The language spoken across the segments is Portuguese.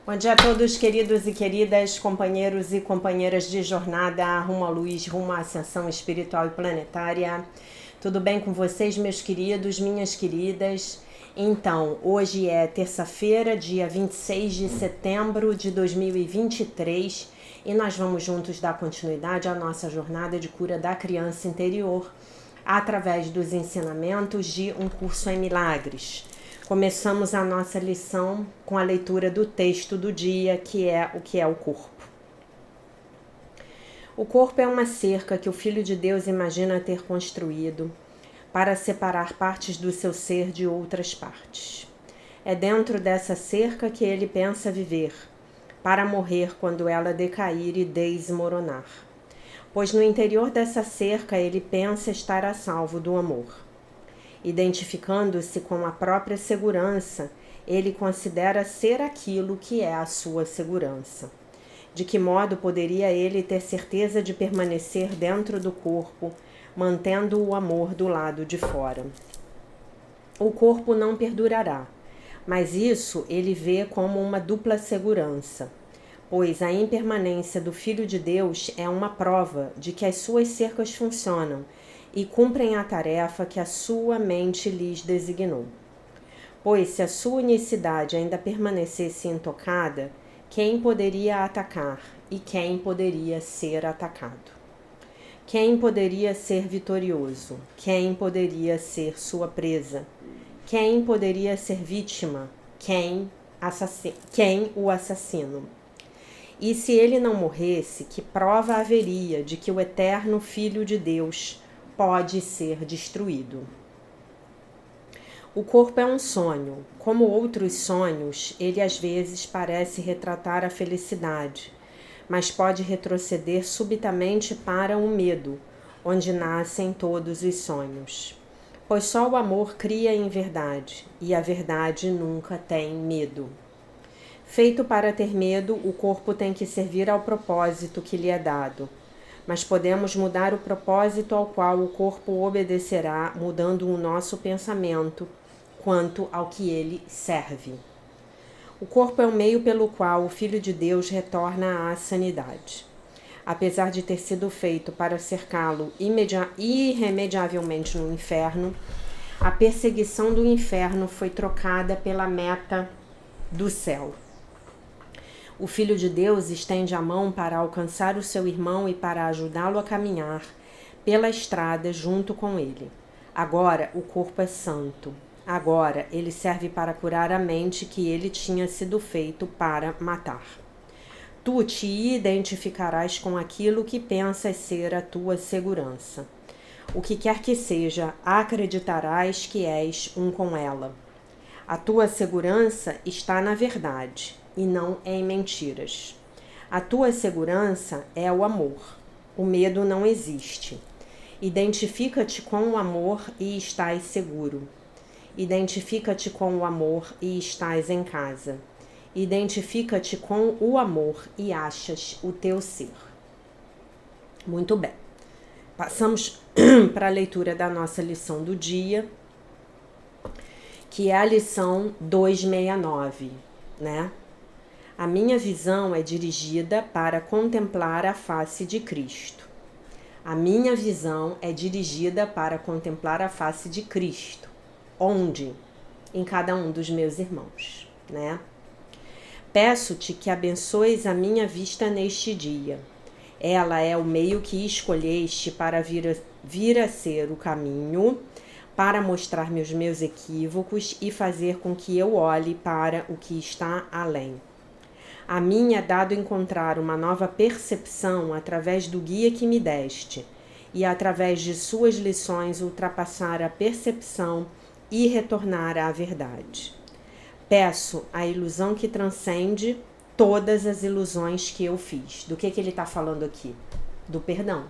Bom dia a todos, queridos e queridas, companheiros e companheiras de jornada rumo à luz, rumo à ascensão espiritual e planetária. Tudo bem com vocês, meus queridos, minhas queridas? Então, hoje é terça-feira, dia 26 de setembro de 2023, e nós vamos juntos dar continuidade à nossa jornada de cura da criança interior através dos ensinamentos de Um Curso em Milagres. Começamos a nossa lição com a leitura do texto do dia, que é o que é o corpo. O corpo é uma cerca que o Filho de Deus imagina ter construído para separar partes do seu ser de outras partes. É dentro dessa cerca que ele pensa viver, para morrer quando ela decair e desmoronar. Pois no interior dessa cerca ele pensa estar a salvo do amor. Identificando-se com a própria segurança, ele considera ser aquilo que é a sua segurança. De que modo poderia ele ter certeza de permanecer dentro do corpo, mantendo o amor do lado de fora? O corpo não perdurará, mas isso ele vê como uma dupla segurança, pois a impermanência do Filho de Deus é uma prova de que as suas cercas funcionam e cumprem a tarefa que a sua mente lhes designou. Pois se a sua unicidade ainda permanecesse intocada, quem poderia atacar e quem poderia ser atacado? Quem poderia ser vitorioso? Quem poderia ser sua presa? Quem poderia ser vítima? Quem o assassino? E se ele não morresse, que prova haveria de que o eterno Filho de Deus pode ser destruído? O corpo é um sonho. Como outros sonhos, ele às vezes parece retratar a felicidade, mas pode retroceder subitamente para o medo, onde nascem todos os sonhos. Pois só o amor cria em verdade, e a verdade nunca tem medo. Feito para ter medo, o corpo tem que servir ao propósito que lhe é dado. Mas podemos mudar o propósito ao qual o corpo obedecerá, mudando o nosso pensamento quanto ao que ele serve. O corpo é o meio pelo qual o Filho de Deus retorna à sanidade. Apesar de ter sido feito para cercá-lo irremediavelmente no inferno, a perseguição do inferno foi trocada pela meta do céu. O Filho de Deus estende a mão para alcançar o seu irmão e para ajudá-lo a caminhar pela estrada junto com ele. Agora o corpo é santo. Agora ele serve para curar a mente que ele tinha sido feito para matar. Tu te identificarás com aquilo que pensas ser a tua segurança. O que quer que seja, acreditarás que és um com ela. A tua segurança está na verdade e não em mentiras. A tua segurança é o amor. O medo não existe. Identifica-te com o amor e estás seguro. Identifica-te com o amor e estás em casa. Identifica-te com o amor e achas o teu ser. Muito bem. Passamos para a leitura da nossa lição do dia, que é a lição 269, né? A minha visão é dirigida para contemplar a face de Cristo. A minha visão é dirigida para contemplar a face de Cristo. Onde? Em cada um dos meus irmãos, né? Peço-te que abençoes a minha vista neste dia. Ela é o meio que escolheste para vir a ser o caminho, para mostrar-me os meus equívocos e fazer com que eu olhe para o que está além. A mim é dado encontrar uma nova percepção através do guia que me deste, e através de suas lições ultrapassar a percepção e retornar à verdade. Peço a ilusão que transcende todas as ilusões que eu fiz. Do que ele está falando aqui? Do perdão,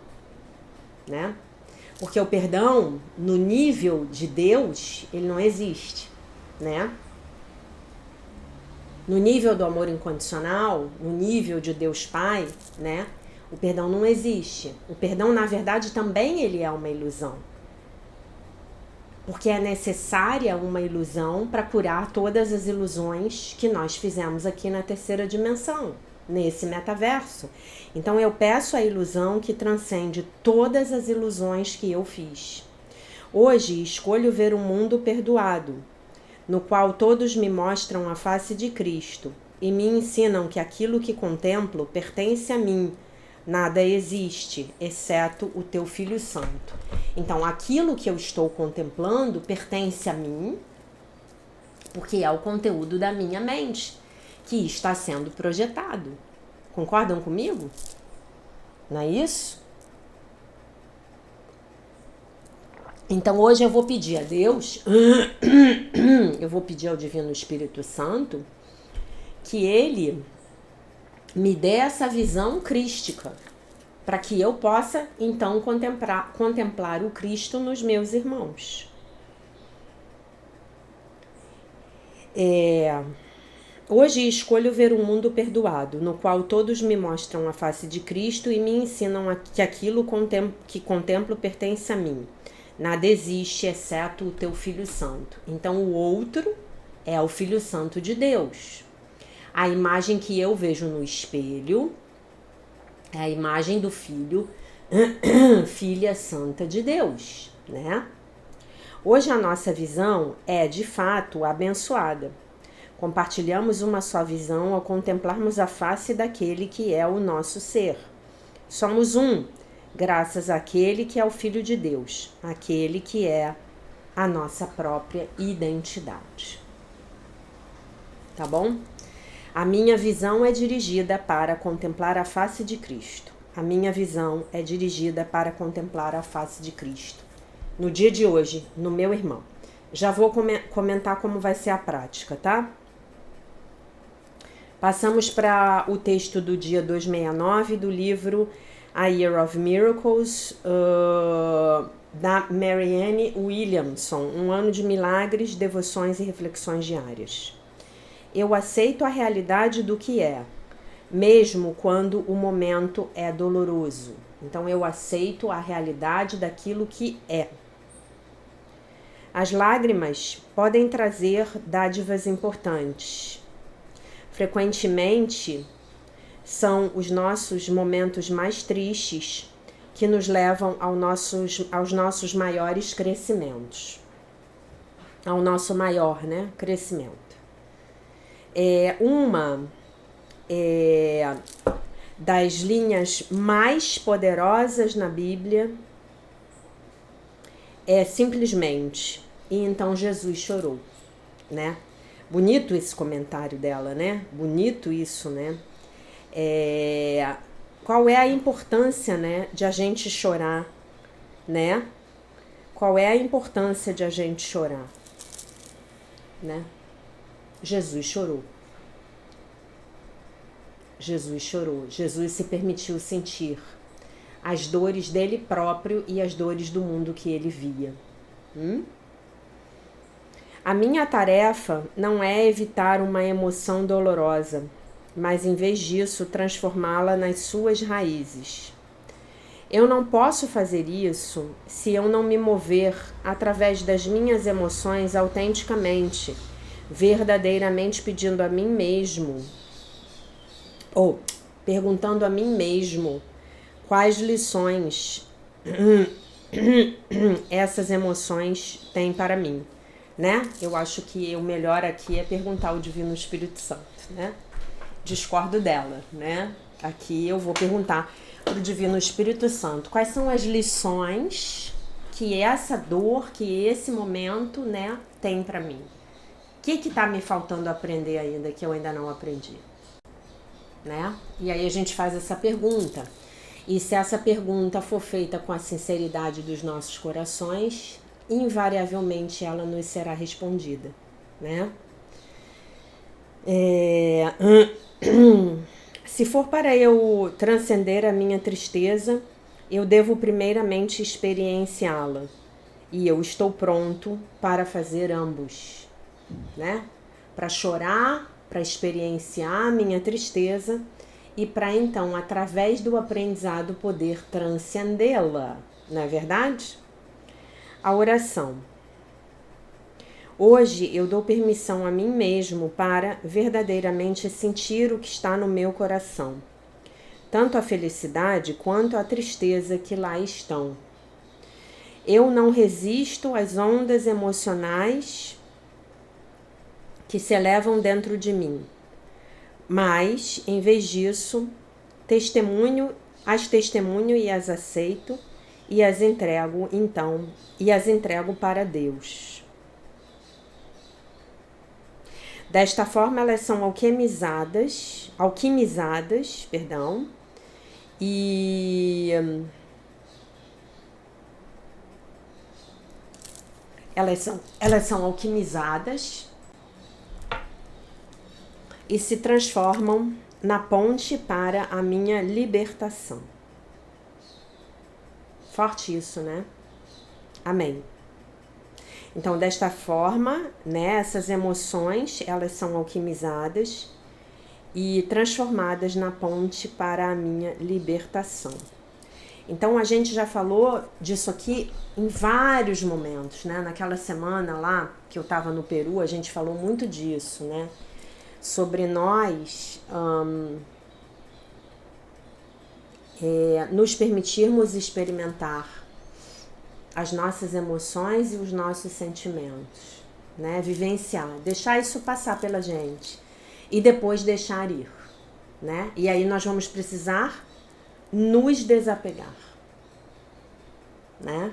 né? Porque o perdão, no nível de Deus, ele não existe, né? No nível do amor incondicional, no nível de Deus Pai, né? O perdão não existe. O perdão, na verdade, também ele é uma ilusão. Porque é necessária uma ilusão para curar todas as ilusões que nós fizemos aqui na terceira dimensão, nesse metaverso. Então eu peço a ilusão que transcende todas as ilusões que eu fiz. Hoje escolho ver um mundo perdoado, no qual todos me mostram a face de Cristo e me ensinam que aquilo que contemplo pertence a mim. Nada existe, exceto o teu Filho Santo. Então, aquilo que eu estou contemplando pertence a mim, porque é o conteúdo da minha mente, que está sendo projetado. Concordam comigo? Não é isso? Então, hoje eu vou pedir a Deus, eu vou pedir ao Divino Espírito Santo, que Ele me dê essa visão crística, para que eu possa, então, contemplar o Cristo nos meus irmãos. Hoje escolho ver um mundo perdoado, no qual todos me mostram a face de Cristo e me ensinam que aquilo que contemplo pertence a mim. Nada existe exceto o teu Filho Santo. Então, o outro é o Filho Santo de Deus. A imagem que eu vejo no espelho é a imagem do Filho, Filha Santa de Deus, né? Hoje a nossa visão é, de fato, abençoada. Compartilhamos uma só visão ao contemplarmos a face daquele que é o nosso ser. Somos um, graças àquele que é o Filho de Deus, aquele que é a nossa própria identidade. Tá bom? A minha visão é dirigida para contemplar a face de Cristo. A minha visão é dirigida para contemplar a face de Cristo. No dia de hoje, no meu irmão. Já vou comentar como vai ser a prática, tá? Passamos para o texto do dia 269 do livro A Year of Miracles, da Marianne Williamson. Um ano de milagres, devoções e reflexões diárias. Eu aceito a realidade do que é, mesmo quando o momento é doloroso. Então, eu aceito a realidade daquilo que é. As lágrimas podem trazer dádivas importantes. Frequentemente, são os nossos momentos mais tristes que nos levam aos nossos maiores crescimentos. Ao nosso maior, crescimento. Uma das linhas mais poderosas na Bíblia é simplesmente, e então Jesus chorou, né? Bonito esse comentário dela, né? Bonito isso, né? Qual é a importância, né, de a gente chorar, né? Qual é a importância de a gente chorar, né? Jesus chorou. Jesus chorou. Jesus se permitiu sentir as dores dele próprio e as dores do mundo que ele via. A minha tarefa não é evitar uma emoção dolorosa, mas em vez disso transformá-la nas suas raízes. Eu não posso fazer isso se eu não me mover através das minhas emoções autenticamente, verdadeiramente pedindo a mim mesmo, ou perguntando a mim mesmo quais lições essas emoções têm para mim, né? Eu acho que o melhor aqui é perguntar ao Divino Espírito Santo, né? Discordo dela, né? Aqui eu vou perguntar para o Divino Espírito Santo quais são as lições que essa dor, que esse momento, né, tem para mim. O que está me faltando aprender ainda que eu ainda não aprendi? Né? E aí a gente faz essa pergunta. E se essa pergunta for feita com a sinceridade dos nossos corações, invariavelmente ela nos será respondida, né? Se for para eu transcender a minha tristeza, eu devo primeiramente experienciá-la. E eu estou pronto para fazer ambos, né? Para chorar, para experienciar a minha tristeza e para então, através do aprendizado, poder transcendê-la, não é verdade? A oração. Hoje eu dou permissão a mim mesmo para verdadeiramente sentir o que está no meu coração, tanto a felicidade quanto a tristeza que lá estão. Eu não resisto às ondas emocionais que se elevam dentro de mim, mas, em vez disso, as testemunho e as aceito e as entrego, para Deus. Desta forma, elas são alquimizadas, e elas são alquimizadas e se transformam na ponte para a minha libertação. Forte isso, né? Amém. Então, desta forma, né, essas emoções, elas são alquimizadas e transformadas na ponte para a minha libertação. Então, a gente já falou disso aqui em vários momentos, né? Naquela semana lá que eu estava no Peru, a gente falou muito disso, né? Sobre nós nos permitirmos experimentar as nossas emoções e os nossos sentimentos, né? Vivenciar, deixar isso passar pela gente e depois deixar ir, né? E aí nós vamos precisar nos desapegar, né?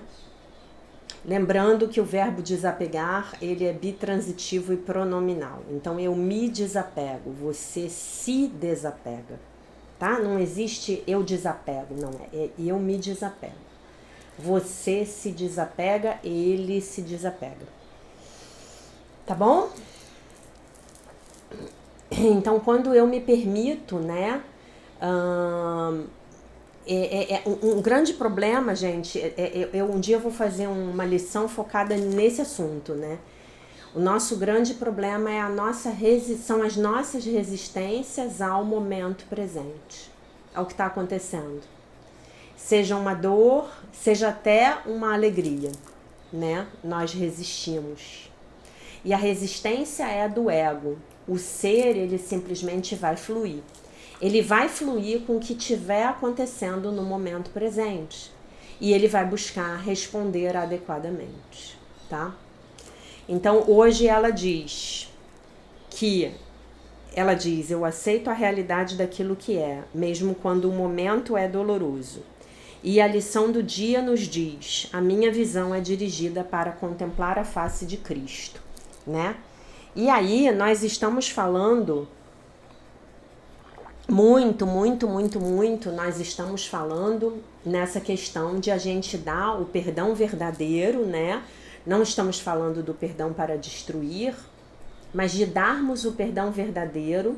Lembrando que o verbo desapegar, ele é bitransitivo e pronominal. Então, eu me desapego, você se desapega, tá? Não existe eu desapego, não. É eu me desapego. Você se desapega, ele se desapega. Tá bom? Então, quando eu me permito, né? Um grande problema, gente, um dia eu vou fazer uma lição focada nesse assunto, né? O nosso grande problema são as nossas resistências ao momento presente, ao que está acontecendo. Seja uma dor, seja até uma alegria, né? Nós resistimos. E a resistência é do ego. O ser, ele simplesmente vai fluir. Ele vai fluir com o que estiver acontecendo no momento presente. E ele vai buscar responder adequadamente, tá? Então, hoje ela diz, eu aceito a realidade daquilo que é, mesmo quando o momento é doloroso. E a lição do dia nos diz, a minha visão é dirigida para contemplar a face de Cristo, né? E aí, nós estamos falando nós estamos falando nessa questão de a gente dar o perdão verdadeiro, né? Não estamos falando do perdão para destruir, mas de darmos o perdão verdadeiro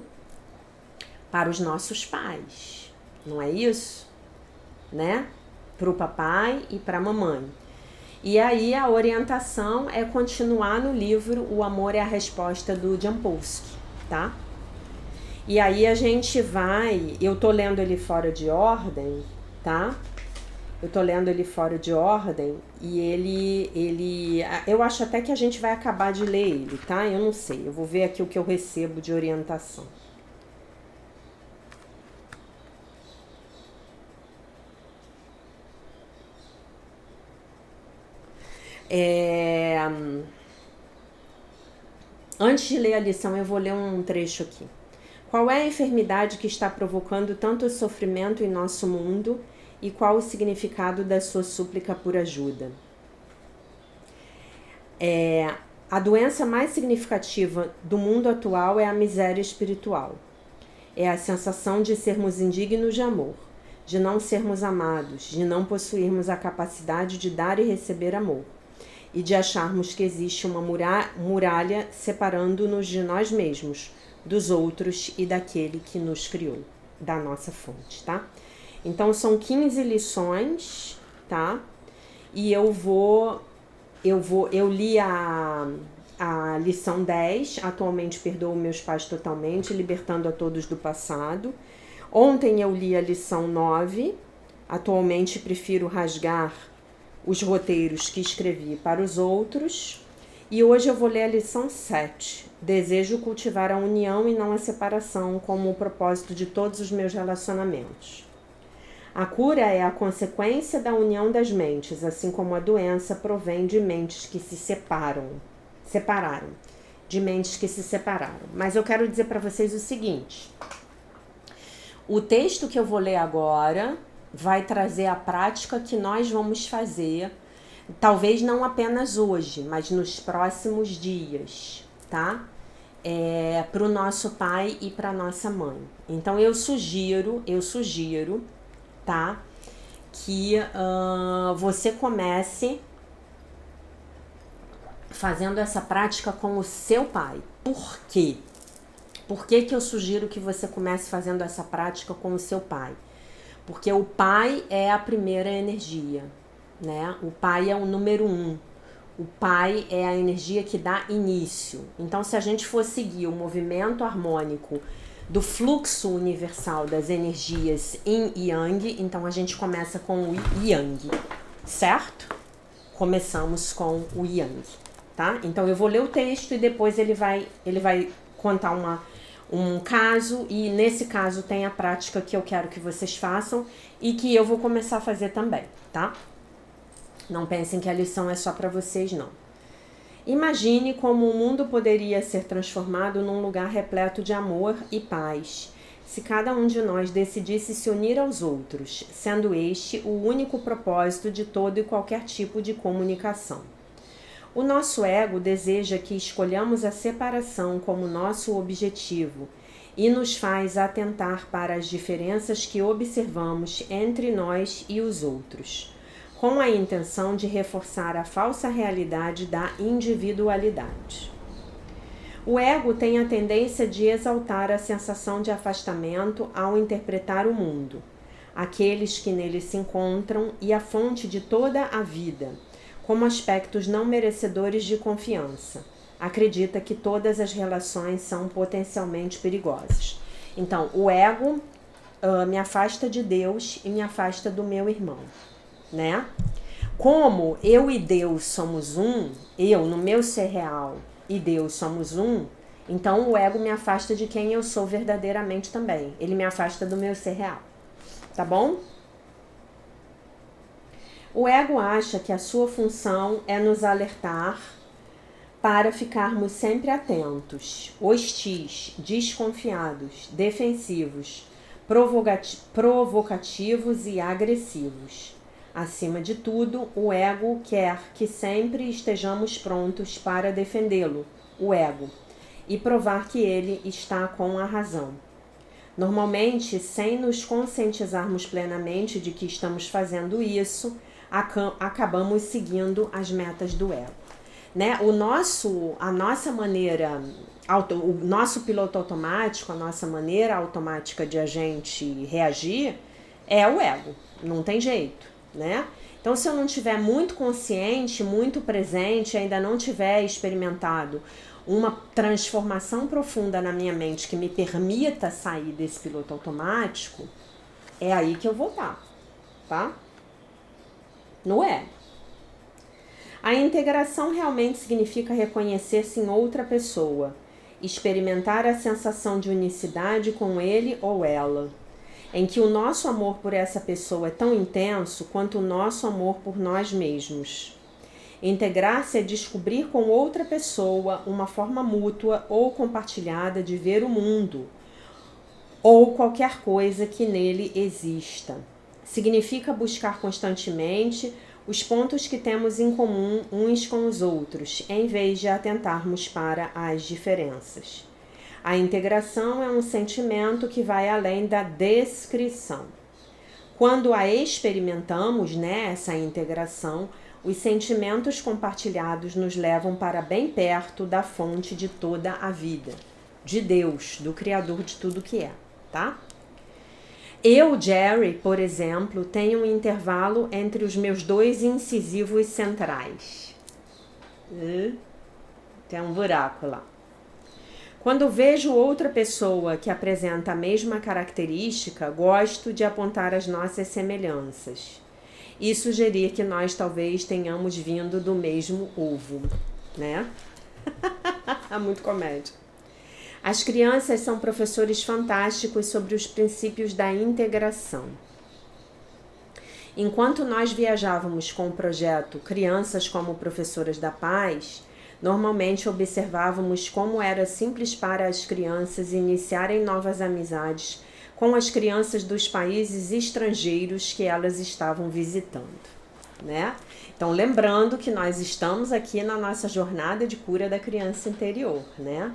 para os nossos pais, não é isso? Né? Para o papai e para a mamãe. E aí a orientação é continuar no livro O Amor é a Resposta, do Jampolsky, tá? E aí a gente vai, eu tô lendo ele fora de ordem, tá? Eu tô lendo ele fora de ordem e eu acho até que a gente vai acabar de ler ele, tá? Eu não sei, eu vou ver aqui o que eu recebo de orientação. Antes de ler a lição, eu vou ler um trecho aqui. Qual é a enfermidade que está provocando tanto sofrimento em nosso mundo e qual o significado da sua súplica por ajuda? A doença mais significativa do mundo atual é a miséria espiritual. É a sensação de sermos indignos de amor, de não sermos amados, de não possuirmos a capacidade de dar e receber amor, e de acharmos que existe uma muralha separando-nos de nós mesmos, dos outros e daquele que nos criou, da nossa fonte, tá? Então, são 15 lições, tá? E eu li a lição 10, atualmente perdoo meus pais totalmente, libertando a todos do passado. Ontem eu li a lição 9, atualmente prefiro rasgar os roteiros que escrevi para os outros. E hoje eu vou ler a lição 7. Desejo cultivar a união e não a separação como o propósito de todos os meus relacionamentos. A cura é a consequência da união das mentes, assim como a doença provém de mentes que se separaram. De mentes que se separaram. Mas eu quero dizer para vocês o seguinte: o texto que eu vou ler agora vai trazer a prática que nós vamos fazer, talvez não apenas hoje, mas nos próximos dias, tá? Para o nosso pai e para nossa mãe. Então eu sugiro, tá? Que você comece fazendo essa prática com o seu pai. Por quê? Por que eu sugiro que você comece fazendo essa prática com o seu pai? Porque o pai é a primeira energia, né? O pai é o número 1. O pai é a energia que dá início. Então, se a gente for seguir o movimento harmônico do fluxo universal das energias Yin e Yang, então a gente começa com o Yang, certo? Começamos com o Yang, tá? Então eu vou ler o texto e depois ele vai contar um caso, e nesse caso tem a prática que eu quero que vocês façam e que eu vou começar a fazer também, tá? Não pensem que a lição é só para vocês, não. Imagine como o mundo poderia ser transformado num lugar repleto de amor e paz, se cada um de nós decidisse se unir aos outros, sendo este o único propósito de todo e qualquer tipo de comunicação. O nosso ego deseja que escolhamos a separação como nosso objetivo e nos faz atentar para as diferenças que observamos entre nós e os outros, com a intenção de reforçar a falsa realidade da individualidade. O ego tem a tendência de exaltar a sensação de afastamento ao interpretar o mundo, aqueles que nele se encontram e a fonte de toda a vida, como aspectos não merecedores de confiança. Acredita que todas as relações são potencialmente perigosas. Então, o ego me afasta de Deus e me afasta do meu irmão, né? Como eu e Deus somos um, eu no meu ser real e Deus somos um, então o ego me afasta de quem eu sou verdadeiramente também. Ele me afasta do meu ser real, tá bom? O ego acha que a sua função é nos alertar para ficarmos sempre atentos, hostis, desconfiados, defensivos, provocativos e agressivos. Acima de tudo, o ego quer que sempre estejamos prontos para defendê-lo, o ego, e provar que ele está com a razão. Normalmente, sem nos conscientizarmos plenamente de que estamos fazendo isso, acabamos seguindo as metas do ego, né? O nosso piloto automático, a nossa maneira automática de a gente reagir é o ego, não tem jeito, né? Então, se eu não estiver muito consciente, muito presente, ainda não tiver experimentado uma transformação profunda na minha mente que me permita sair desse piloto automático, é aí que eu vou estar, tá? No ego. A integração realmente significa reconhecer-se em outra pessoa, experimentar a sensação de unicidade com ele ou ela, em que o nosso amor por essa pessoa é tão intenso quanto o nosso amor por nós mesmos. Integrar-se é descobrir com outra pessoa uma forma mútua ou compartilhada de ver o mundo, ou qualquer coisa que nele exista. Significa buscar constantemente os pontos que temos em comum uns com os outros, em vez de atentarmos para as diferenças. A integração é um sentimento que vai além da descrição. Quando a experimentamos, essa integração, os sentimentos compartilhados nos levam para bem perto da fonte de toda a vida, de Deus, do Criador de tudo que é, tá? Eu, Jerry, por exemplo, tenho um intervalo entre os meus dois incisivos centrais. Tem um buraco lá. Quando vejo outra pessoa que apresenta a mesma característica, gosto de apontar as nossas semelhanças e sugerir que nós talvez tenhamos vindo do mesmo ovo. né? Muito comédia. As crianças são professores fantásticos sobre os princípios da integração. Enquanto nós viajávamos com o projeto Crianças como Professoras da Paz, normalmente observávamos como era simples para as crianças iniciarem novas amizades com as crianças dos países estrangeiros que elas estavam visitando, né? Então, lembrando que nós estamos aqui na nossa jornada de cura da criança interior, né?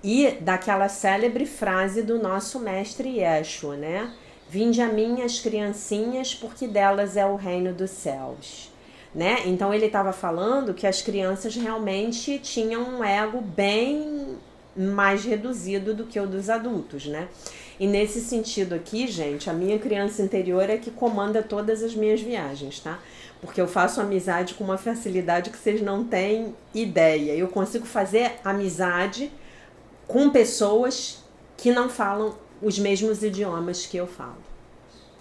E daquela célebre frase do nosso mestre Yeshua, né? Vinde a mim as criancinhas, porque delas é o reino dos céus, né? Então ele estava falando que as crianças realmente tinham um ego bem mais reduzido do que o dos adultos, né? E nesse sentido aqui, gente, a minha criança interior é que comanda todas as minhas viagens, tá? Porque eu faço amizade com uma facilidade que vocês não têm ideia. Eu consigo fazer amizade com pessoas que não falam os mesmos idiomas que eu falo,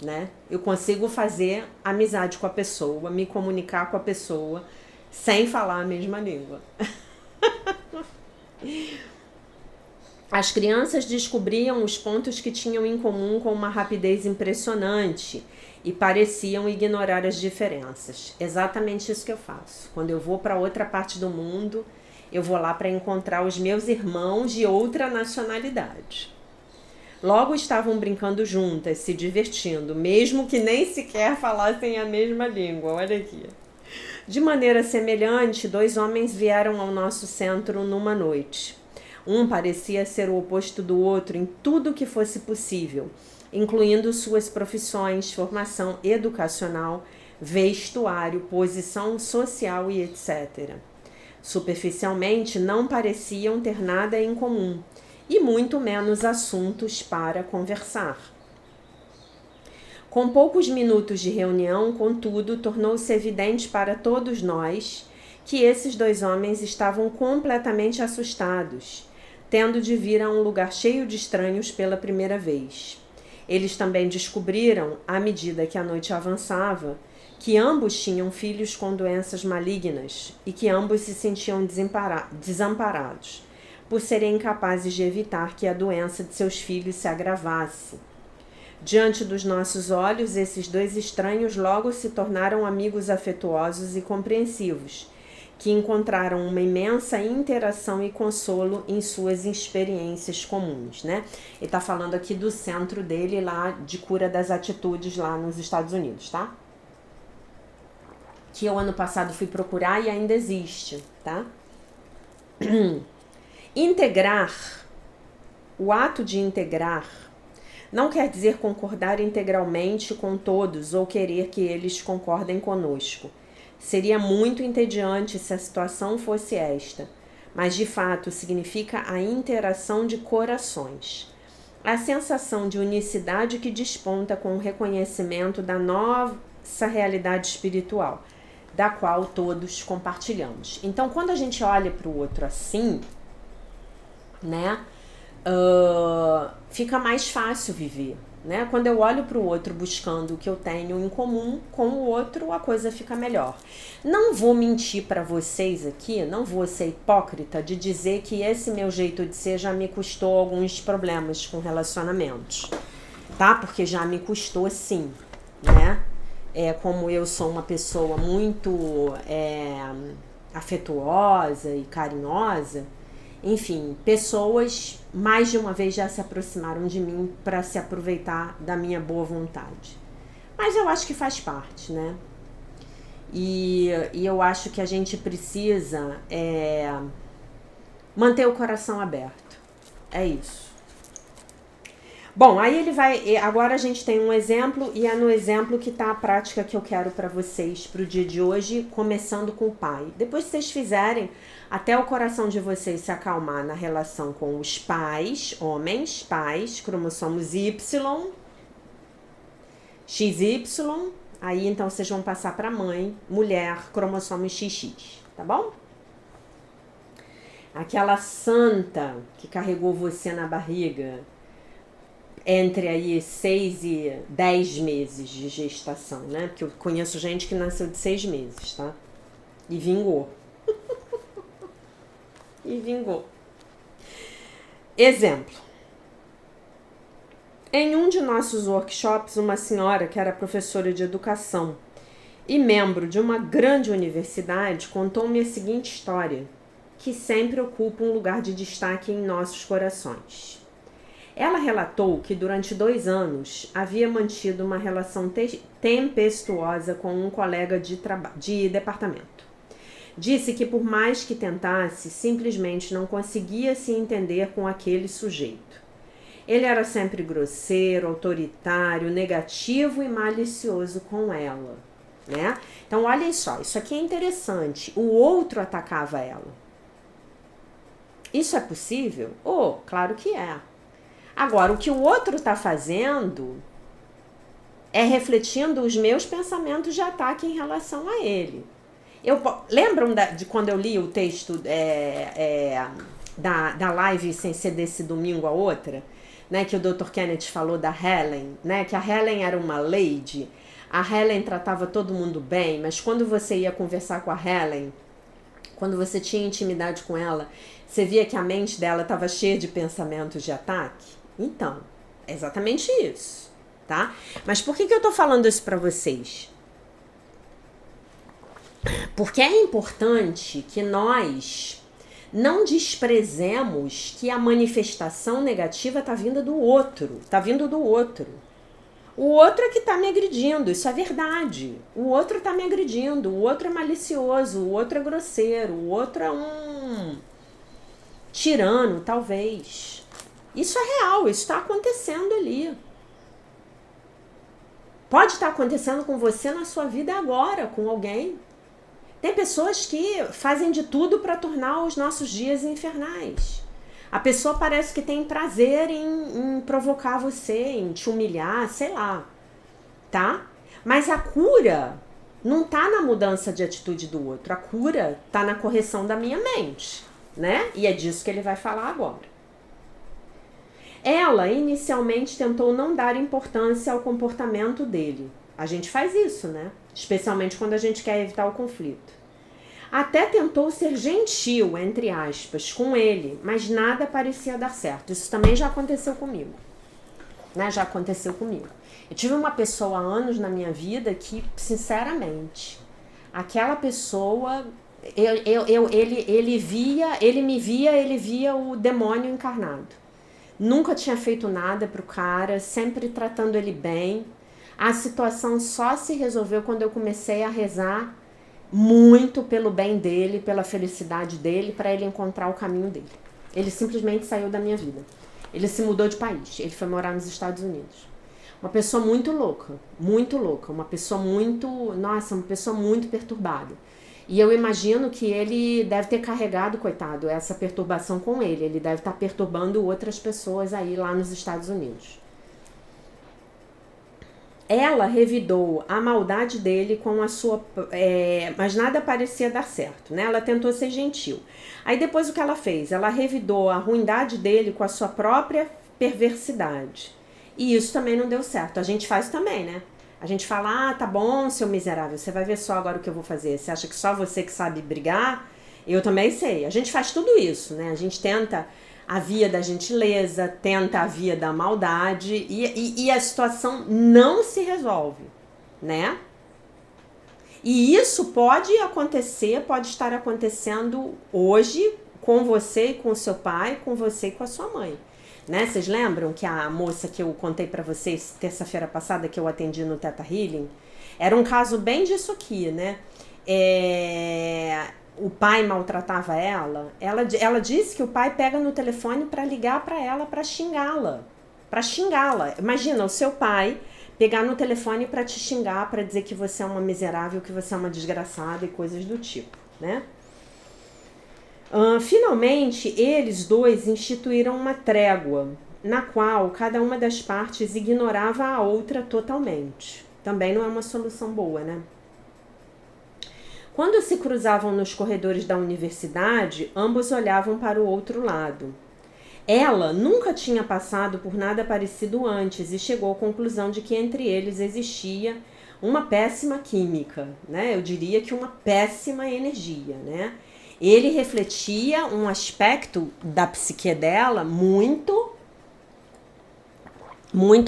né? Eu consigo fazer amizade com a pessoa, me comunicar com a pessoa sem falar a mesma língua. As crianças descobriam os pontos que tinham em comum com uma rapidez impressionante e pareciam ignorar as diferenças. Exatamente isso que eu faço. Quando eu vou para outra parte do mundo, eu vou lá para encontrar os meus irmãos de outra nacionalidade. Logo estavam brincando juntas, se divertindo, mesmo que nem sequer falassem a mesma língua. Olha aqui. De maneira semelhante, 2 homens vieram ao nosso centro numa noite. Um parecia ser o oposto do outro em tudo que fosse possível, incluindo suas profissões, formação educacional, vestuário, posição social e etc. Superficialmente, não pareciam ter nada em comum, e muito menos assuntos para conversar. Com poucos minutos de reunião, contudo, tornou-se evidente para todos nós que esses 2 homens estavam completamente assustados, tendo de vir a um lugar cheio de estranhos pela primeira vez. Eles também descobriram, à medida que a noite avançava, que ambos tinham filhos com doenças malignas e que ambos se sentiam desamparados, por serem incapazes de evitar que a doença de seus filhos se agravasse. Diante dos nossos olhos, esses 2 estranhos logo se tornaram amigos afetuosos e compreensivos, que encontraram uma imensa interação e consolo em suas experiências comuns, né? Ele está falando aqui do centro dele lá de cura das atitudes lá nos Estados Unidos, tá? Que eu ano passado fui procurar e ainda existe, tá? Integrar, o ato de integrar, não quer dizer concordar integralmente com todos ou querer que eles concordem conosco. Seria muito entediante se a situação fosse esta, mas de fato significa a interação de corações. A sensação de unicidade que desponta com o reconhecimento da nossa realidade espiritual, da qual todos compartilhamos. Então, quando a gente olha para o outro assim, né, fica mais fácil viver, né? Quando eu olho para o outro buscando o que eu tenho em comum com o outro, a coisa fica melhor. Não vou mentir para vocês aqui, não vou ser hipócrita de dizer que esse meu jeito de ser já me custou alguns problemas com relacionamentos, tá? Porque já me custou sim, né? Como eu sou uma pessoa muito afetuosa e carinhosa, enfim, pessoas mais de uma vez já se aproximaram de mim para se aproveitar da minha boa vontade. Mas eu acho que faz parte, né? E eu acho que a gente precisa manter o coração aberto. É isso. Bom, aí ele vai... Agora a gente tem um exemplo e é no exemplo que está a prática que eu quero para vocês para o dia de hoje, começando com o pai. Depois que vocês fizerem, até o coração de vocês se acalmar na relação com os pais, homens, pais, cromossomos Y, XY, aí então vocês vão passar para mãe, mulher, cromossomo XX, tá bom? Aquela santa que carregou você na barriga entre aí 6 e 10 meses de gestação, né? Porque eu conheço gente que nasceu de 6 meses, tá? E vingou. E vingou. Exemplo. Em um de nossos workshops, uma senhora que era professora de educação e membro de uma grande universidade contou-me a seguinte história, que sempre ocupa um lugar de destaque em nossos corações. Ela relatou que durante 2 anos havia mantido uma relação tempestuosa com um colega de departamento. Disse que por mais que tentasse, simplesmente não conseguia se entender com aquele sujeito. Ele era sempre grosseiro, autoritário, negativo e malicioso com ela, né? Então, olhem só, isso aqui é interessante. O outro atacava ela. Isso é possível? Oh, claro que é. Agora, o que o outro está fazendo é refletindo os meus pensamentos de ataque em relação a ele. Lembram de quando eu li o texto da live sem ser desse domingo a outra? Né, que o Dr. Kenneth falou da Helen, né, que a Helen era uma lady, a Helen tratava todo mundo bem, mas quando você ia conversar com a Helen, quando você tinha intimidade com ela, você via que a mente dela estava cheia de pensamentos de ataque? Então, é exatamente isso, tá? Mas por que eu tô falando isso para vocês? Porque é importante que nós não desprezemos que a manifestação negativa está vindo do outro. Está vindo do outro. O outro é que está me agredindo, isso é verdade. O outro está me agredindo, o outro é malicioso, o outro é grosseiro, o outro é um tirano, talvez. Isso é real, isso está acontecendo ali. Pode estar acontecendo com você na sua vida agora, com alguém. Tem pessoas que fazem de tudo para tornar os nossos dias infernais. A pessoa parece que tem prazer em provocar você, em te humilhar, sei lá, tá? Mas a cura não tá na mudança de atitude do outro. A cura tá na correção da minha mente, né? E é disso que ele vai falar agora. Ela inicialmente tentou não dar importância ao comportamento dele. A gente faz isso, né? Especialmente quando a gente quer evitar o conflito. Até tentou ser gentil, entre aspas, com ele, mas nada parecia dar certo. Isso também já aconteceu comigo, né? Já aconteceu comigo. Eu tive uma pessoa há anos na minha vida que, sinceramente, aquela pessoa, ele me via o demônio encarnado. Nunca tinha feito nada pro cara, sempre tratando ele bem. A situação só se resolveu quando eu comecei a rezar muito pelo bem dele, pela felicidade dele, para ele encontrar o caminho dele. Ele simplesmente saiu da minha vida. Ele se mudou de país, ele foi morar nos Estados Unidos. Uma pessoa muito louca, uma pessoa uma pessoa muito perturbada. E eu imagino que ele deve ter carregado, coitado, essa perturbação com ele. Ele deve estar perturbando outras pessoas aí lá nos Estados Unidos. Ela revidou a maldade dele com a sua... mas nada parecia dar certo, né? Ela tentou ser gentil. Aí depois o que ela fez? Ela revidou a ruindade dele com a sua própria perversidade. E isso também não deu certo. A gente faz também, né? A gente fala, tá bom, seu miserável, você vai ver só agora o que eu vou fazer. Você acha que só você que sabe brigar? Eu também sei. A gente faz tudo isso, né? A gente tenta a via da gentileza, tenta a via da maldade e a situação não se resolve, né? E isso pode acontecer, pode estar acontecendo hoje com você e com o seu pai, com você e com a sua mãe. Né? Vocês lembram que a moça que eu contei pra vocês terça-feira passada que eu atendi no Theta Healing? Era um caso bem disso aqui, né? O pai maltratava ela. Ela disse que o pai pega no telefone pra ligar pra ela pra xingá-la. Imagina, o seu pai pegar no telefone pra te xingar, pra dizer que você é uma miserável, que você é uma desgraçada e coisas do tipo, né? Finalmente, eles dois instituíram uma trégua, na qual cada uma das partes ignorava a outra totalmente. Também não é uma solução boa, né? Quando se cruzavam nos corredores da universidade, ambos olhavam para o outro lado. Ela nunca tinha passado por nada parecido antes e chegou à conclusão de que entre eles existia uma péssima química, né? Eu diria que uma péssima energia, né? Ele refletia um aspecto da psique dela muito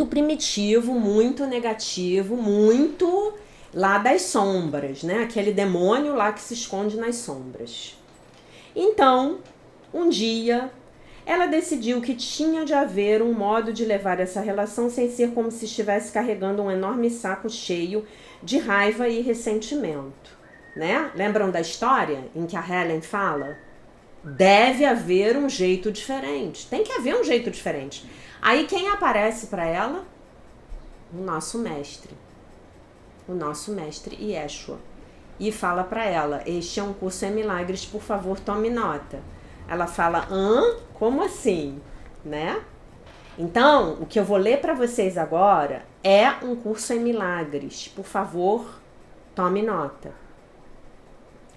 primitivo, muito negativo, muito lá das sombras, né? Aquele demônio lá que se esconde nas sombras. Então, um dia, ela decidiu que tinha de haver um modo de levar essa relação sem ser como se estivesse carregando um enorme saco cheio de raiva e ressentimento, né? Lembram da história em que a Helen fala? Deve haver um jeito diferente. Tem que haver um jeito diferente. Aí quem aparece para ela? O nosso mestre. O nosso mestre Yeshua. E fala para ela: este é um curso em milagres, por favor, tome nota. Ela fala: hã? Como assim? Né? Então, o que eu vou ler para vocês agora é um curso em milagres. Por favor, tome nota.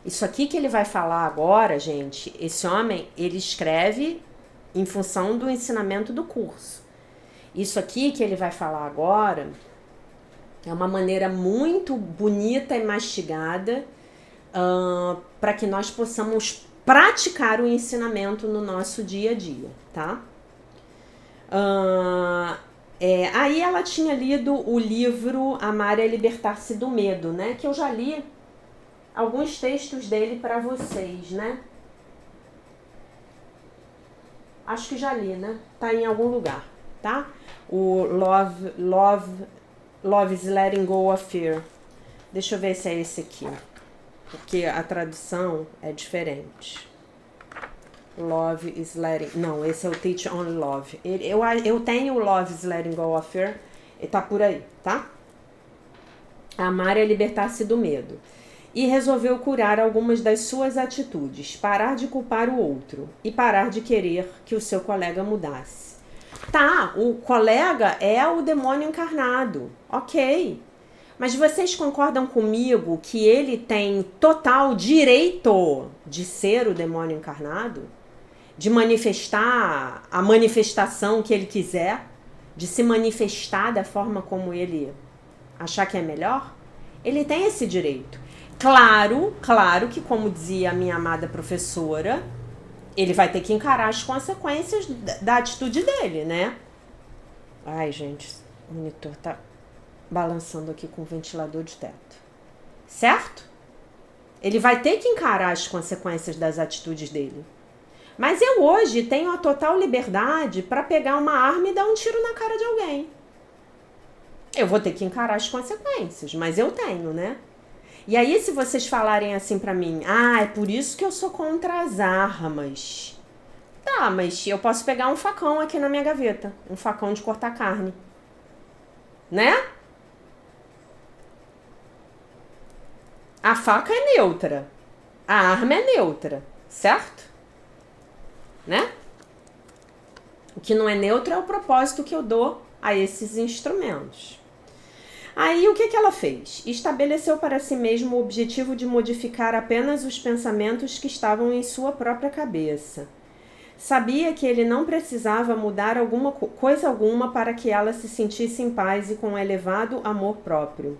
Isso aqui que ele vai falar agora, gente, esse homem, ele escreve em função do ensinamento do curso. Isso aqui que ele vai falar agora é uma maneira muito bonita e mastigada para que nós possamos praticar o ensinamento no nosso dia a dia, tá? Aí ela tinha lido o livro Amar é Libertar-se do Medo, né? Que eu já li alguns textos dele para vocês, né? Acho que já li, né? Tá em algum lugar, tá? O Love is Letting Go of Fear. Deixa eu ver se é esse aqui, porque a tradução é diferente. Love is Letting... Não, esse é o Teach on Love. Eu tenho o Love is Letting Go of Fear, e tá por aí, tá? Amar é libertar-se do medo. E resolveu curar algumas das suas atitudes, parar de culpar o outro e parar de querer que o seu colega mudasse. Tá, o colega é o demônio encarnado, ok. Mas vocês concordam comigo que ele tem total direito de ser o demônio encarnado? De manifestar a manifestação que ele quiser? De se manifestar da forma como ele achar que é melhor? Ele tem esse direito. Claro que, como dizia a minha amada professora, ele vai ter que encarar as consequências da atitude dele, né? Ai, gente, o monitor tá balançando aqui com o ventilador de teto. Certo? Ele vai ter que encarar as consequências das atitudes dele. Mas eu hoje tenho a total liberdade para pegar uma arma e dar um tiro na cara de alguém. Eu vou ter que encarar as consequências, mas eu tenho, né? E aí, se vocês falarem assim pra mim, é por isso que eu sou contra as armas. Tá, mas eu posso pegar um facão aqui na minha gaveta. Um facão de cortar carne. Né? A faca é neutra. A arma é neutra. Certo? Né? O que não é neutro é o propósito que eu dou a esses instrumentos. Aí, o que ela fez? Estabeleceu para si mesmo o objetivo de modificar apenas os pensamentos que estavam em sua própria cabeça. Sabia que ele não precisava mudar coisa alguma para que ela se sentisse em paz e com um elevado amor próprio.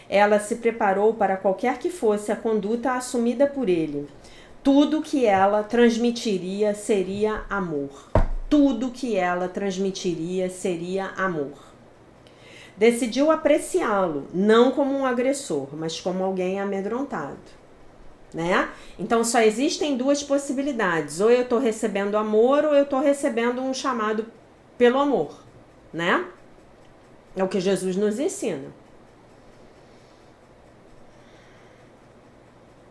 Ela se preparou para qualquer que fosse a conduta assumida por ele. Tudo que ela transmitiria seria amor. Tudo que ela transmitiria seria amor. Decidiu apreciá-lo, não como um agressor, mas como alguém amedrontado, né? Então, só existem duas possibilidades. Ou eu estou recebendo amor, ou eu estou recebendo um chamado pelo amor, né? É o que Jesus nos ensina.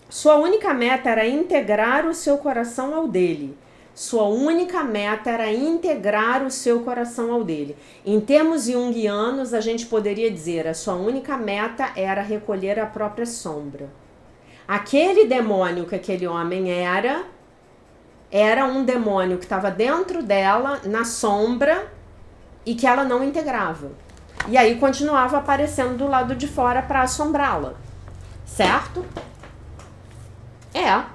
Sua única meta era integrar o seu coração ao dele. Sua única meta era integrar o seu coração ao dele. Em termos junguianos, a gente poderia dizer, a sua única meta era recolher a própria sombra. Aquele demônio que aquele homem era um demônio que estava dentro dela, na sombra, e que ela não integrava. E aí continuava aparecendo do lado de fora para assombrá-la. Certo?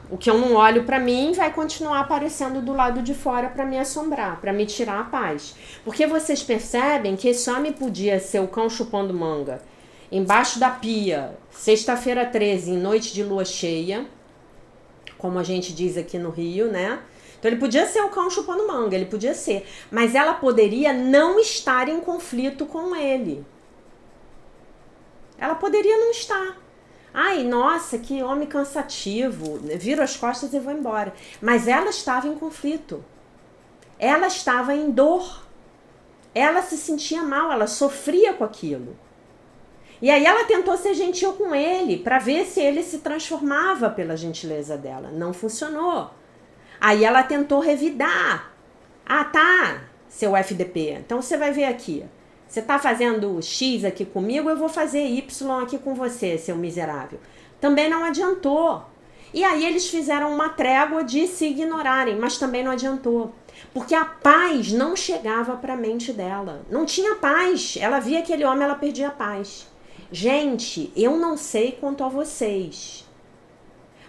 O que eu não olho pra mim vai continuar aparecendo do lado de fora pra me assombrar, pra me tirar a paz. Porque vocês percebem que esse homem podia ser o cão chupando manga embaixo da pia, sexta-feira 13, em noite de lua cheia, como a gente diz aqui no Rio, né? Então ele podia ser o cão chupando manga, ele podia ser. Mas ela poderia não estar em conflito com ele. Ela poderia não estar. Ai, nossa, que homem cansativo. Viro as costas e vou embora. Mas ela estava em conflito. Ela estava em dor. Ela se sentia mal, ela sofria com aquilo. E aí ela tentou ser gentil com ele, para ver se ele se transformava pela gentileza dela. Não funcionou. Aí ela tentou revidar. Ah, tá, seu FDP. Então você vai ver aqui. Você tá fazendo X aqui comigo, eu vou fazer Y aqui com você, seu miserável. Também não adiantou. E aí eles fizeram uma trégua de se ignorarem, mas também não adiantou. Porque a paz não chegava para a mente dela. Não tinha paz. Ela via aquele homem, ela perdia a paz. Gente, eu não sei quanto a vocês,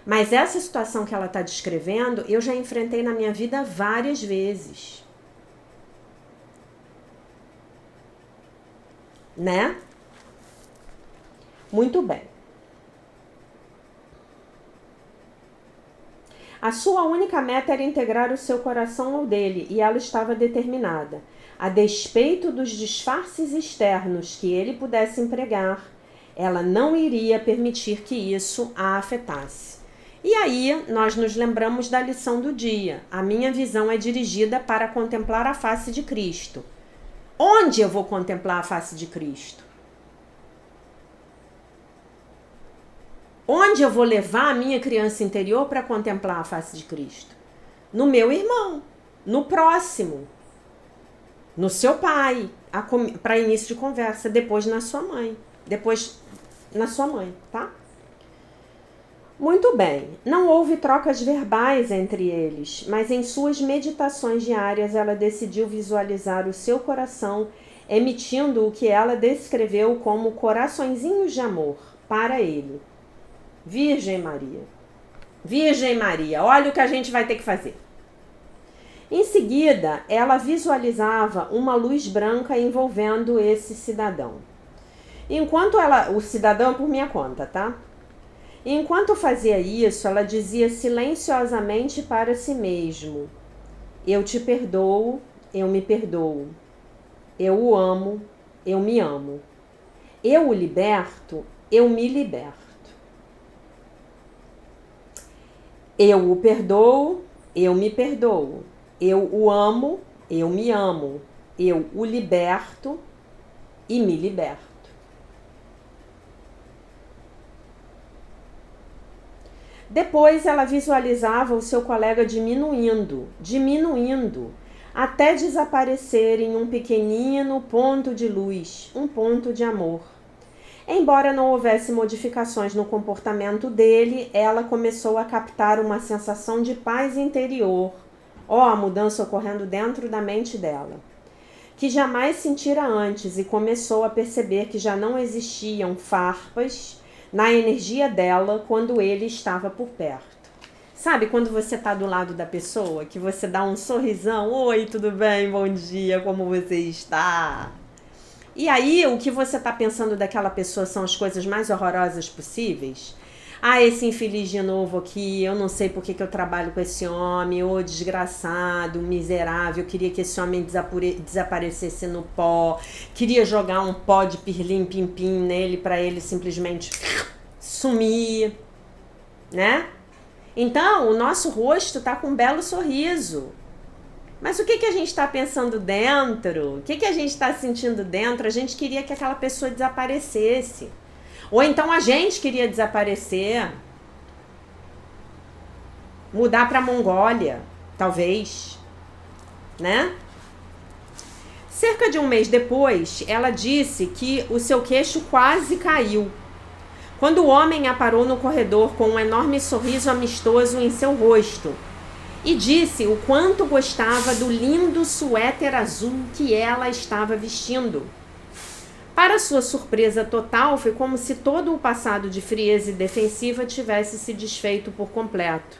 mas essa situação que ela está descrevendo, eu já enfrentei na minha vida várias vezes. Né? Muito bem. A sua única meta era integrar o seu coração ao dele, e ela estava determinada. A despeito dos disfarces externos que ele pudesse empregar, ela não iria permitir que isso a afetasse. E aí, nós nos lembramos da lição do dia. A minha visão é dirigida para contemplar a face de Cristo. Onde eu vou contemplar a face de Cristo? Onde eu vou levar a minha criança interior para contemplar a face de Cristo? No meu irmão, no próximo, no seu pai, para início de conversa, depois na sua mãe, depois na sua mãe, tá? Muito bem, não houve trocas verbais entre eles, mas em suas meditações diárias ela decidiu visualizar o seu coração emitindo o que ela descreveu como coraçõezinhos de amor para ele. Virgem Maria, olha o que a gente vai ter que fazer. Em seguida, ela visualizava uma luz branca envolvendo esse cidadão. O cidadão é por minha conta, tá? Enquanto fazia isso, ela dizia silenciosamente para si mesmo: eu te perdoo, eu me perdoo. Eu o amo, eu me amo. Eu o liberto, eu me liberto. Eu o perdoo, eu me perdoo. Eu o amo, eu me amo. Eu o liberto e me liberto. Depois ela visualizava o seu colega diminuindo, até desaparecer em um pequenino ponto de luz, um ponto de amor. Embora não houvesse modificações no comportamento dele, ela começou a captar uma sensação de paz interior. A mudança ocorrendo dentro da mente dela, que jamais sentira antes, e começou a perceber que já não existiam farpas na energia dela quando ele estava por perto. Sabe quando você está do lado da pessoa, que você dá um sorrisão? Oi, tudo bem? Bom dia, como você está? E aí, o que você está pensando daquela pessoa são as coisas mais horrorosas possíveis? Ah, esse infeliz de novo aqui, eu não sei por que eu trabalho com esse homem, ô desgraçado, miserável, eu queria que esse homem desaparecesse no pó, queria jogar um pó de pirlim-pim-pim nele para ele simplesmente sumir, né? Então, o nosso rosto tá com um belo sorriso. Mas o que a gente está pensando dentro? O que a gente está sentindo dentro? A gente queria que aquela pessoa desaparecesse. Ou então a gente queria desaparecer. Mudar para a Mongólia, talvez. Né? Cerca de um mês depois, ela disse que o seu queixo quase caiu, quando o homem a parou no corredor com um enorme sorriso amistoso em seu rosto e disse o quanto gostava do lindo suéter azul que ela estava vestindo. Para sua surpresa total, foi como se todo o passado de frieza e defensiva tivesse se desfeito por completo.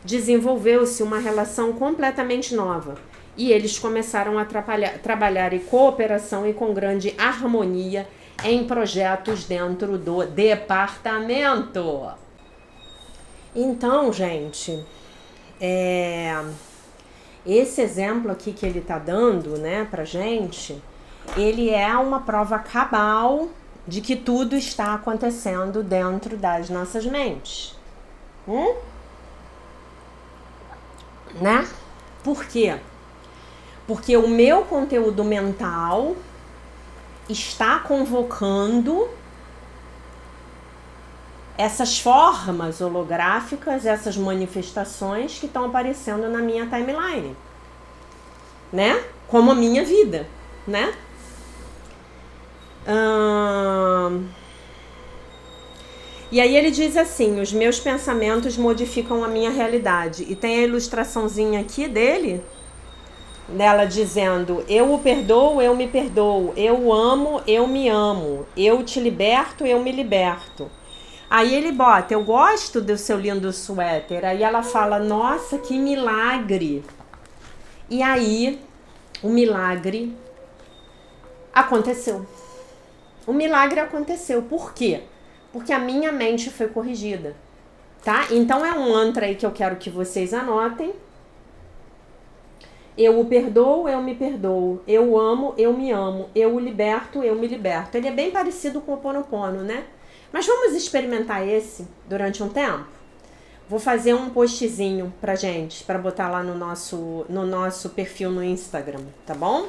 Desenvolveu-se uma relação completamente nova e eles começaram a trabalhar em cooperação e com grande harmonia em projetos dentro do departamento. Então, gente, esse exemplo aqui que ele tá dando, né, pra gente, ele é uma prova cabal de que tudo está acontecendo dentro das nossas mentes. Né? Por quê? Porque o meu conteúdo mental está convocando essas formas holográficas, essas manifestações que estão aparecendo na minha timeline, né? Como a minha vida, né? E aí ele diz assim: os meus pensamentos modificam a minha realidade. E tem a ilustraçãozinha aqui dele, dela dizendo: eu o perdoo, eu me perdoo, eu o amo, eu me amo, eu te liberto, eu me liberto. Aí ele bota: eu gosto do seu lindo suéter. Aí ela fala: nossa, que milagre. E aí o milagre aconteceu. O milagre aconteceu. Por quê? Porque a minha mente foi corrigida, tá? Então é um mantra aí que eu quero que vocês anotem. Eu o perdoo, eu me perdoo. Eu o amo, eu me amo. Eu o liberto, eu me liberto. Ele é bem parecido com o Ho'oponopono, né? Mas vamos experimentar esse durante um tempo? Vou fazer um postzinho pra gente, pra botar lá no nosso perfil no Instagram, tá bom?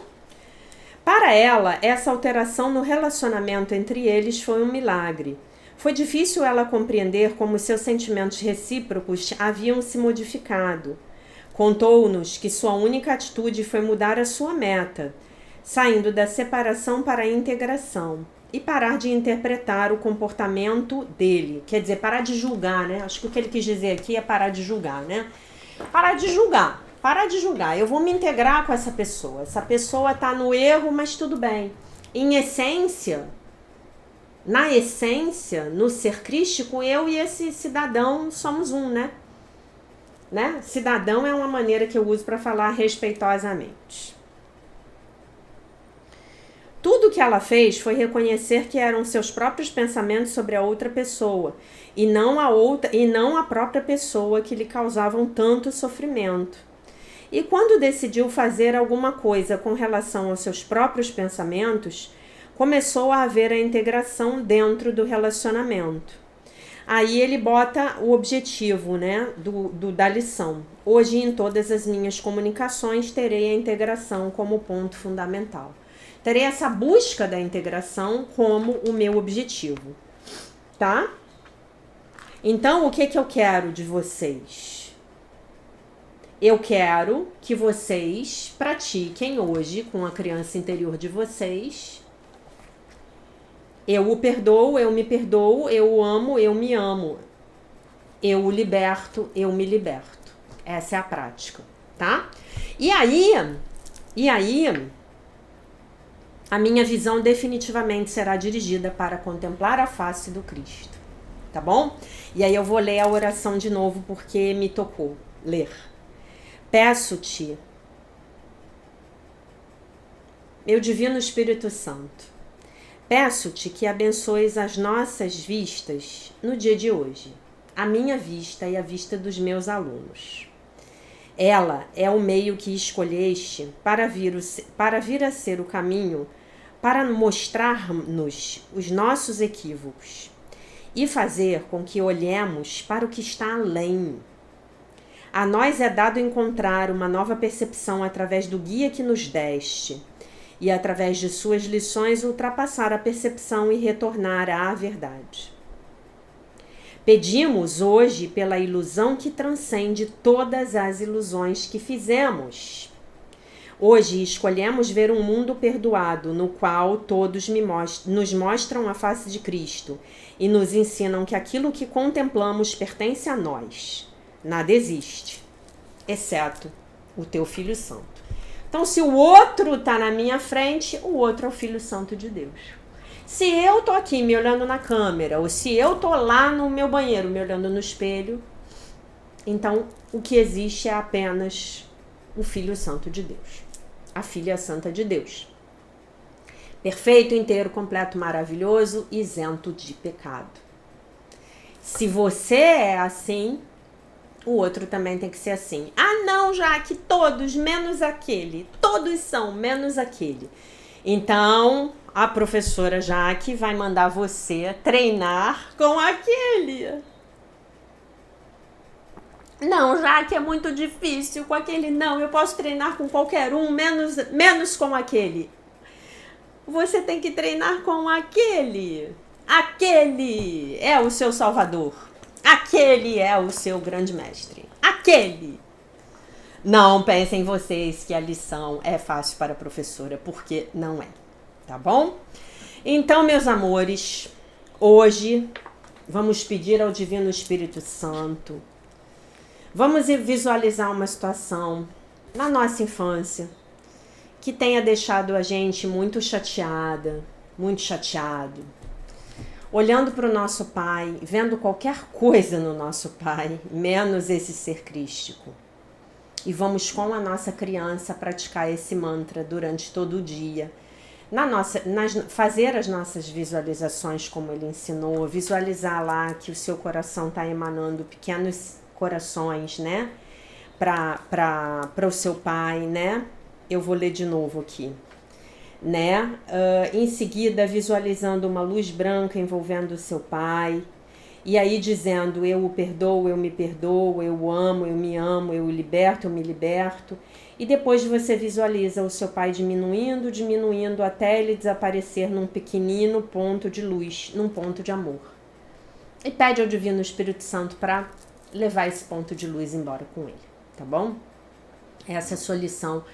Para ela, essa alteração no relacionamento entre eles foi um milagre. Foi difícil ela compreender como seus sentimentos recíprocos haviam se modificado. Contou-nos que sua única atitude foi mudar a sua meta, saindo da separação para a integração e parar de interpretar o comportamento dele. Quer dizer, parar de julgar, né? Acho que o que ele quis dizer aqui é parar de julgar, né? Parar de julgar. Parar de julgar. Eu vou me integrar com essa pessoa. Essa pessoa tá no erro, mas tudo bem. Em essência, na essência, no ser crístico, eu e esse cidadão somos um, né? Cidadão é uma maneira que eu uso para falar respeitosamente. Tudo que ela fez foi reconhecer que eram seus próprios pensamentos sobre a outra pessoa e não a própria pessoa que lhe causavam tanto sofrimento. E quando decidiu fazer alguma coisa com relação aos seus próprios pensamentos, começou a haver a integração dentro do relacionamento. Aí ele bota o objetivo, né, da lição. Hoje, em todas as minhas comunicações, terei a integração como ponto fundamental. Terei essa busca da integração como o meu objetivo, tá? Então, o que eu quero de vocês? Eu quero que vocês pratiquem hoje com a criança interior de vocês. Eu o perdoo, eu me perdoo, eu o amo, eu me amo. Eu o liberto, eu me liberto. Essa é a prática, tá? E aí, a minha visão definitivamente será dirigida para contemplar a face do Cristo, tá bom? E aí eu vou ler a oração de novo porque me tocou ler. Peço-te, meu divino Espírito Santo, peço-te que abençoes as nossas vistas no dia de hoje, a minha vista e a vista dos meus alunos. Ela é o meio que escolheste para vir a ser o caminho para mostrar-nos os nossos equívocos e fazer com que olhemos para o que está além. A nós é dado encontrar uma nova percepção através do guia que nos deste e, através de suas lições, ultrapassar a percepção e retornar à verdade. Pedimos hoje pela ilusão que transcende todas as ilusões que fizemos. Hoje escolhemos ver um mundo perdoado, no qual todos nos mostram a face de Cristo e nos ensinam que aquilo que contemplamos pertence a nós. Nada existe, exceto o teu Filho Santo. Então, se o outro está na minha frente, o outro é o Filho Santo de Deus. Se eu tô aqui me olhando na câmera, ou se eu tô lá no meu banheiro me olhando no espelho, então o que existe é apenas o Filho Santo de Deus, a Filha Santa de Deus. Perfeito, inteiro, completo, maravilhoso, isento de pecado. Se você é assim, o outro também tem que ser assim. Ah, não, Jaque, todos menos aquele. Todos são menos aquele. Então, a professora Jaque vai mandar você treinar com aquele. Não, Jaque, é muito difícil com aquele. Não, eu posso treinar com qualquer um, menos com aquele. Você tem que treinar com aquele. Aquele é o seu salvador. Aquele é o seu grande mestre. Aquele. Não pensem vocês que a lição é fácil para a professora, porque não é. Tá bom? Então, meus amores, hoje vamos pedir ao Divino Espírito Santo. Vamos visualizar uma situação na nossa infância que tenha deixado a gente muito chateada, muito chateado. Olhando para o nosso pai, vendo qualquer coisa no nosso pai, menos esse ser crístico. E vamos com a nossa criança praticar esse mantra durante todo o dia. Fazer as nossas visualizações como ele ensinou, visualizar lá que o seu coração está emanando pequenos corações, né? Para o seu pai, né? Eu vou ler de novo aqui. Né? Em seguida, visualizando uma luz branca envolvendo o seu pai, e aí dizendo: eu o perdoo, eu me perdoo, eu o amo, eu me amo, eu o liberto, eu me liberto. E depois você visualiza o seu pai diminuindo, diminuindo, até ele desaparecer num pequenino ponto de luz, num ponto de amor. E pede ao Divino Espírito Santo para levar esse ponto de luz embora com ele, tá bom? Essa é a sua lição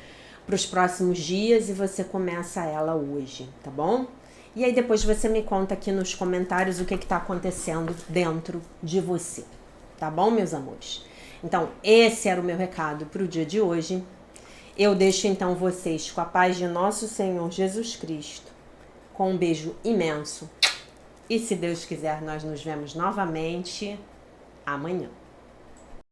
para os próximos dias e você começa ela hoje, tá bom? E aí depois você me conta aqui nos comentários o que está acontecendo dentro de você, tá bom, meus amores? Então, esse era o meu recado para o dia de hoje. Eu deixo então vocês com a paz de nosso Senhor Jesus Cristo, com um beijo imenso. E se Deus quiser, nós nos vemos novamente amanhã.